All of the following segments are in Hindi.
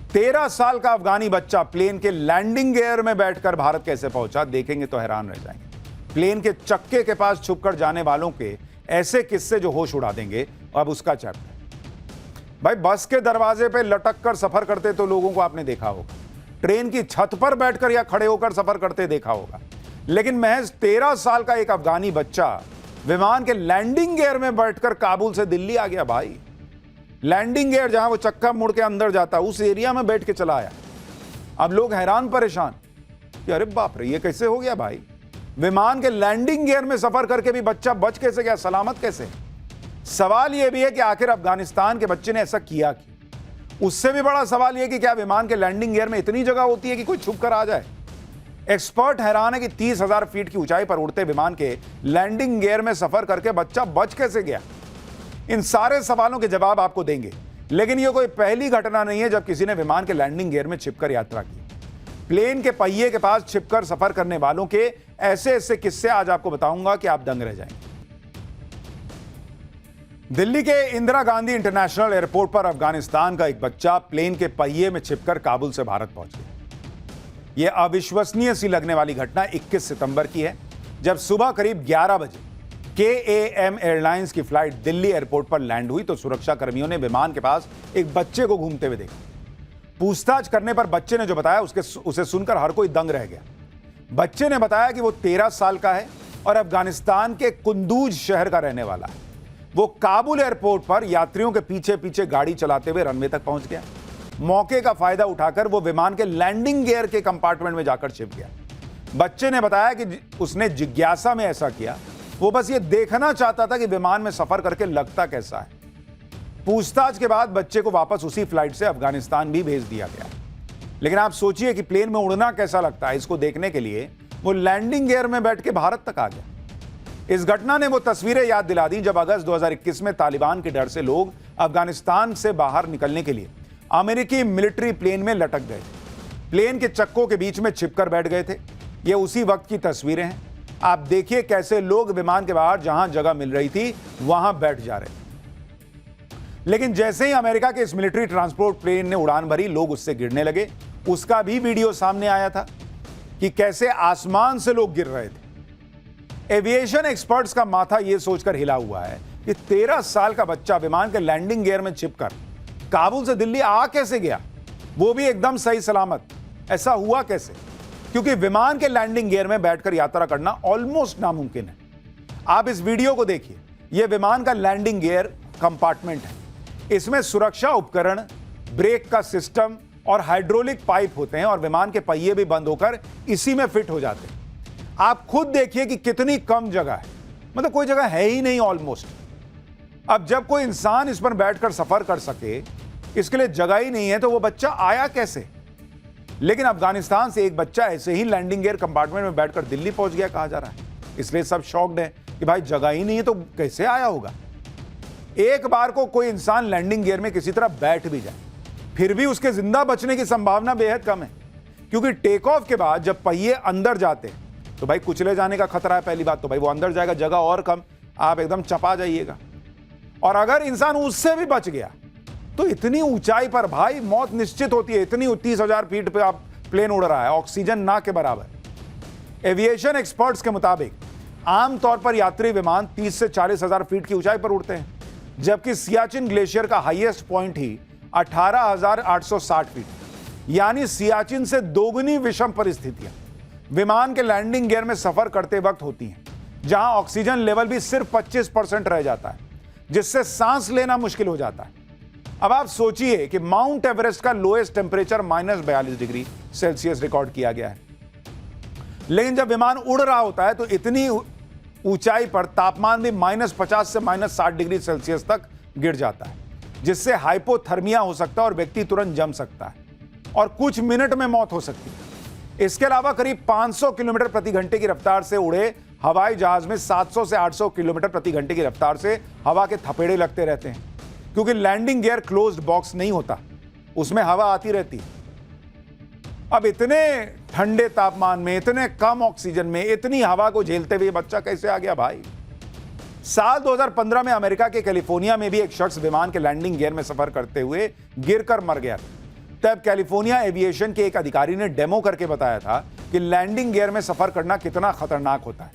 13 साल का अफगानी बच्चा प्लेन के लैंडिंग गियर में बैठकर भारत कैसे पहुंचा, देखेंगे तो हैरान रह जाएंगे। प्लेन के चक्के के पास छुपकर जाने वालों के ऐसे किस्से जो होश उड़ा देंगे। अब उसका चैप्टर। भाई, बस के दरवाजे पे लटक कर सफर करते तो लोगों को आपने देखा होगा, ट्रेन की छत पर बैठकर या खड़े होकर सफर करते देखा होगा, लेकिन महज 13 साल का एक अफगानी बच्चा विमान के लैंडिंग गियर में बैठकर काबुल से दिल्ली आ गया। भाई, लैंडिंग गियर जहां वो चक्का मुड़ के अंदर जाता, उस एरिया में बैठ के चला आया। अब लोग हैरान परेशान कि अरे बाप रे, ये कैसे हो गया भाई? विमान के लैंडिंग गियर में सफर करके भी बच्चा बच कैसे गया, सलामत कैसे? सवाल यह भी है कि आखिर अफगानिस्तान के बच्चे ने ऐसा किया क्यों? उससे भी बड़ा सवाल यह कि क्या विमान के लैंडिंग गियर में इतनी जगह होती है कि कोई छुप कर आ जाए? एक्सपर्ट हैरान है कि 30,000 फीट की ऊंचाई पर उड़ते विमान के लैंडिंग गियर में सफर करके बच्चा बच कैसे गया। इन सारे सवालों के जवाब आपको देंगे, लेकिन यह कोई पहली घटना नहीं है जब किसी ने विमान के लैंडिंग गियर में छिपकर यात्रा की। प्लेन के पहिए के पास छिपकर सफर करने वालों के ऐसे ऐसे किस्से आज आपको बताऊंगा कि आप दंग रह जाएंगे। दिल्ली के इंदिरा गांधी इंटरनेशनल एयरपोर्ट पर अफगानिस्तान का एक बच्चा प्लेन के पहिए में छिपकर काबुल से भारत पहुंच गया। यह अविश्वसनीय सी लगने वाली घटना 21 सितंबर की है, जब सुबह करीब 11 बजे KAM एयरलाइंस की फ्लाइट दिल्ली एयरपोर्ट पर लैंड हुई तो सुरक्षा कर्मियों ने विमान के पास एक बच्चे को घूमते हुए देखा। पूछताछ करने पर बच्चे ने जो बताया उसे सुनकर हर कोई दंग रह गया। बच्चे ने बताया कि वो 13 साल का है और अफगानिस्तान के कुंदूज शहर का रहने वाला है। वो काबुल एयरपोर्ट पर यात्रियों के पीछे पीछे गाड़ी चलाते हुए रनवे तक पहुंच गया। मौके का फायदा उठाकर वो विमान के लैंडिंग गियर के कंपार्टमेंट में जाकर छिप गया। बच्चे ने बताया कि उसने जिज्ञासा में ऐसा किया, वो बस ये देखना चाहता था कि विमान में सफर करके लगता कैसा है। पूछताछ के बाद बच्चे को वापस उसी फ्लाइट से अफगानिस्तान भी भेज दिया गया। लेकिन आप सोचिए कि प्लेन में उड़ना कैसा लगता है, इसको देखने के लिए वो लैंडिंग गियर में बैठ के भारत तक आ गया। इस घटना ने वो तस्वीरें याद दिला दी जब अगस्त 2021 में तालिबान के डर से लोग अफगानिस्तान से बाहर निकलने के लिए अमेरिकी मिलिट्री प्लेन में लटक गए थे। प्लेन के चक्कों के बीच में छिपकर बैठ गए थे। ये उसी वक्त की तस्वीरें हैं। आप देखिए कैसे लोग विमान के बाहर जहां जगह मिल रही थी वहां बैठ जा रहे थे। लेकिन जैसे ही अमेरिका के इस मिलिट्री ट्रांसपोर्ट प्लेन ने उड़ान भरी, लोग उससे गिरने लगे। उसका भी वीडियो सामने आया था कि कैसे आसमान से लोग गिर रहे थे। एविएशन एक्सपर्ट्स का माथा यह सोचकर हिला हुआ है कि 13 साल का बच्चा विमान के लैंडिंग गियर में छिपकर काबुल से दिल्ली आ कैसे गया, वो भी एकदम सही सलामत। ऐसा हुआ कैसे? क्योंकि विमान के लैंडिंग गियर में बैठकर यात्रा करना ऑलमोस्ट नामुमकिन है। आप इस वीडियो को देखिए। यह विमान का लैंडिंग गियर कंपार्टमेंट है। इसमें सुरक्षा उपकरण, ब्रेक का सिस्टम और हाइड्रोलिक पाइप होते हैं और विमान के पहिए भी बंद होकर इसी में फिट हो जाते हैं। आप खुद देखिए कि कितनी कम जगह है, मतलब कोई जगह है ही नहीं ऑलमोस्ट। अब जब कोई इंसान इस पर बैठकर सफर कर सके, इसके लिए जगह ही नहीं है, तो वो बच्चा आया कैसे? लेकिन अफगानिस्तान से एक बच्चा ऐसे ही लैंडिंग गियर कंपार्टमेंट में बैठकर दिल्ली पहुंच गया कहा जा रहा है। इसलिए सब शॉक्ड है कि भाई जगह ही नहीं है तो कैसे आया होगा। एक बार को कोई इंसान लैंडिंग गियर में किसी तरह बैठ भी जाए, फिर भी उसके जिंदा बचने की संभावना बेहद कम है, क्योंकि टेक ऑफ के बाद जब पहिए अंदर जाते हैं तो भाई कुचले जाने का खतरा है। पहली बात तो भाई वो अंदर जाएगा, जगह और कम, आप एकदम चपा जाइएगा। और अगर इंसान उससे भी बच गया तो इतनी ऊंचाई पर भाई मौत निश्चित होती है। इतनी 30,000 फीट पे आप प्लेन उड़ रहा है, ऑक्सीजन ना के बराबर। एविएशन एक्सपर्ट्स के मुताबिक आमतौर पर यात्री विमान 30 से 40,000 फीट की ऊंचाई पर उड़ते हैं, जबकि सियाचिन ग्लेशियर का हाईएस्ट पॉइंट ही 18,860 फीट, यानी सियाचिन से दोगुनी विषम परिस्थितियां विमान के लैंडिंग गियर में सफर करते वक्त होती हैं, जहां ऑक्सीजन लेवल भी सिर्फ 25% रह जाता है, जिससे सांस लेना मुश्किल हो जाता है। अब आप सोचिए कि माउंट एवरेस्ट का lowest temperature -42 degree Celsius record किया गया है। लेकिन जब विमान उड़ रहा होता है तो इतनी ऊंचाई पर तापमान भी -50 से -60 डिग्री सेल्सियस तक गिर जाता है, जिससे हाइपोथर्मिया हो सकता है और व्यक्ति तुरंत जम सकता है और कुछ मिनट में मौत हो सकती है। इसके अलावा करीब 500 किलोमीटर प्रति घंटे की रफ्तार से उड़े हवाई जहाज में 700 से 800 किलोमीटर प्रति घंटे की रफ्तार से हवा के थपेड़े लगते रहते हैं, क्योंकि लैंडिंग गियर क्लोज्ड बॉक्स नहीं होता, उसमें हवा आती रहती है। अब इतने ठंडे तापमान में, इतने कम ऑक्सीजन में, इतनी हवा को झेलते हुए बच्चा कैसे आ गया भाई? साल 2015 में अमेरिका के कैलिफोर्निया में भी एक शख्स विमान के लैंडिंग गियर में सफर करते हुए गिरकर मर गया। तब कैलिफोर्निया एविएशन के एक अधिकारी ने डेमो करके बताया था कि लैंडिंग गियर में सफर करना कितना खतरनाक होता है।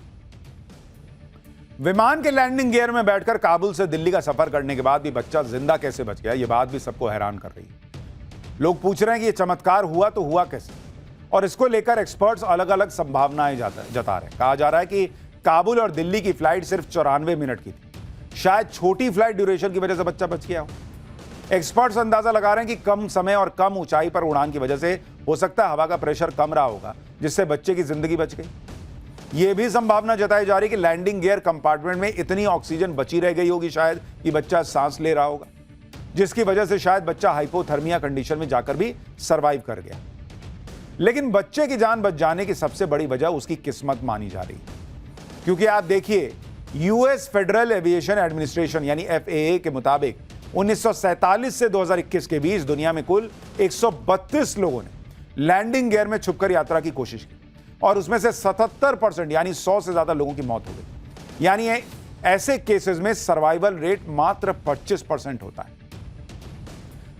विमान के लैंडिंग गियर में बैठकर काबुल से दिल्ली का सफर करने के बाद भी बच्चा जिंदा कैसे बच गया, यह बात भी सबको हैरान कर रही है। लोग पूछ रहे हैं कि यह चमत्कार हुआ तो हुआ कैसे, और इसको लेकर एक्सपर्ट्स अलग अलग संभावनाएं जता रहे हैं। कहा जा रहा है कि काबुल और दिल्ली की फ्लाइट सिर्फ 94 मिनट की थी। शायद छोटी फ्लाइट ड्यूरेशन की वजह से बच्चा बच गया हो। एक्सपर्ट्स अंदाजा लगा रहे हैं कि कम समय और कम ऊंचाई पर उड़ान की वजह से हो सकता है हवा का प्रेशर कम रहा होगा, जिससे बच्चे की जिंदगी बच गई। यह भी संभावना जताई जा रही कि लैंडिंग गियर कंपार्टमेंट में इतनी ऑक्सीजन बची रह गई होगी शायद कि बच्चा सांस ले रहा होगा, जिसकी वजह से शायद बच्चा हाइपोथर्मिया कंडीशन में जाकर भी सरवाइव कर गया। लेकिन बच्चे की जान बच जाने की सबसे बड़ी वजह उसकी किस्मत मानी जा रही है, क्योंकि आप देखिए यूएस फेडरल एविएशन एडमिनिस्ट्रेशन यानी FAA के मुताबिक 1947 से 2021 के बीच दुनिया में कुल 132 लोगों ने लैंडिंग गियर में छुपकर यात्रा की कोशिश की, और उसमें से 77% यानी 100 से ज्यादा लोगों की मौत हो गई। यानी ऐसे केसेस में सर्वाइवल रेट मात्र 25% होता है।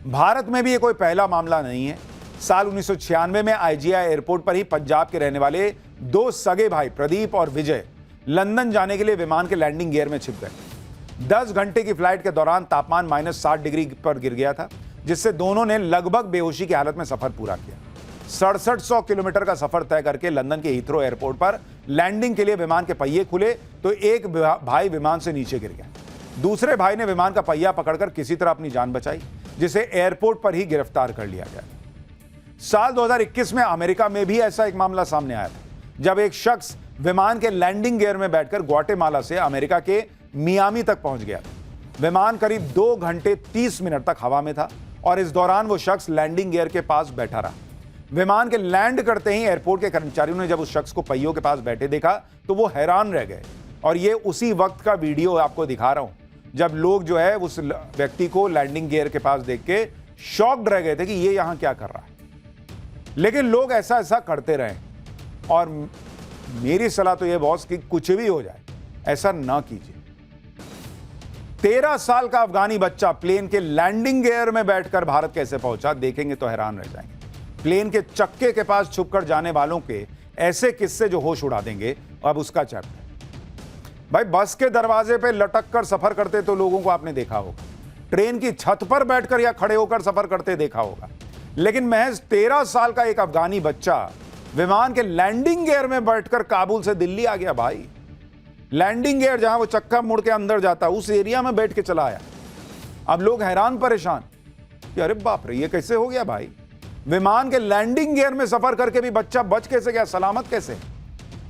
भारत में भी ये कोई पहला मामला नहीं है। साल 1996 में IGI एयरपोर्ट पर ही पंजाब के रहने वाले दो सगे भाई प्रदीप और विजय लंदन जाने के लिए विमान के लैंडिंग गियर में छिप गए। 10 घंटे की फ्लाइट के दौरान तापमान -60 डिग्री पर गिर गया था, जिससे दोनों ने लगभग बेहोशी की हालत में सफर पूरा किया। 6700 किलोमीटर का सफर तय करके लंदन के हीथ्रो एयरपोर्ट पर लैंडिंग के लिए विमान के पहिए खुले तो एक भाई विमान से नीचे गिर गया। दूसरे भाई ने विमान का पहिया पकड़कर किसी तरह अपनी जान बचाई, जिसे एयरपोर्ट पर ही गिरफ्तार कर लिया गया। साल 2021 में अमेरिका में भी ऐसा एक मामला सामने आया था, जब एक शख्स विमान के लैंडिंग गियर में बैठकर ग्वाटेमाला से अमेरिका के मियामी तक पहुंच गया। विमान करीब 2 घंटे 30 मिनट तक हवा में था, और इस दौरान वो शख्स लैंडिंग गियर के पास बैठा रहा। विमान के लैंड करते ही एयरपोर्ट के कर्मचारियों ने जब उस शख्स को पहियों के पास बैठे देखा तो वो हैरान रह गए। और ये उसी वक्त का वीडियो आपको दिखा रहा हूं, जब लोग जो है उस व्यक्ति को लैंडिंग गियर के पास देख के शॉक्ड रह गए थे कि ये यहां क्या कर रहा है। लेकिन लोग ऐसा करते रहे, और मेरी सलाह तो यह बॉस कि कुछ भी हो जाए ऐसा ना कीजिए। 13 साल का अफगानी बच्चा प्लेन के लैंडिंग गियर में बैठकर भारत कैसे पहुंचा, देखेंगे तो हैरान रह जाएंगे। प्लेन के चक्के के पास छुपकर जाने वालों के ऐसे किस्से जो होश उड़ा देंगे। अब उसका चैप्टर भाई, बस के दरवाजे पे लटक कर सफर करते तो लोगों को आपने देखा होगा, ट्रेन की छत पर बैठकर या खड़े होकर सफर करते देखा होगा, लेकिन महज 13 साल का एक अफगानी बच्चा विमान के लैंडिंग गियर में बैठकर काबुल से दिल्ली आ गया। भाई लैंडिंग गियर जहां वो चक्का मुड़ के अंदर जाता उस एरिया में बैठ के चला आया। अब लोग हैरान परेशान कि अरे बाप रे, ये कैसे हो गया भाई। विमान के लैंडिंग गियर में सफर करके भी बच्चा बच कैसे गया, सलामत कैसे।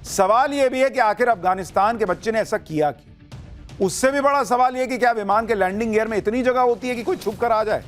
सवाल यह भी है कि आखिर अफगानिस्तान के बच्चे ने ऐसा किया क्यों। उससे भी बड़ा सवाल यह कि क्या विमान के लैंडिंग गियर में इतनी जगह होती है कि कोई छुप कर आ जाए।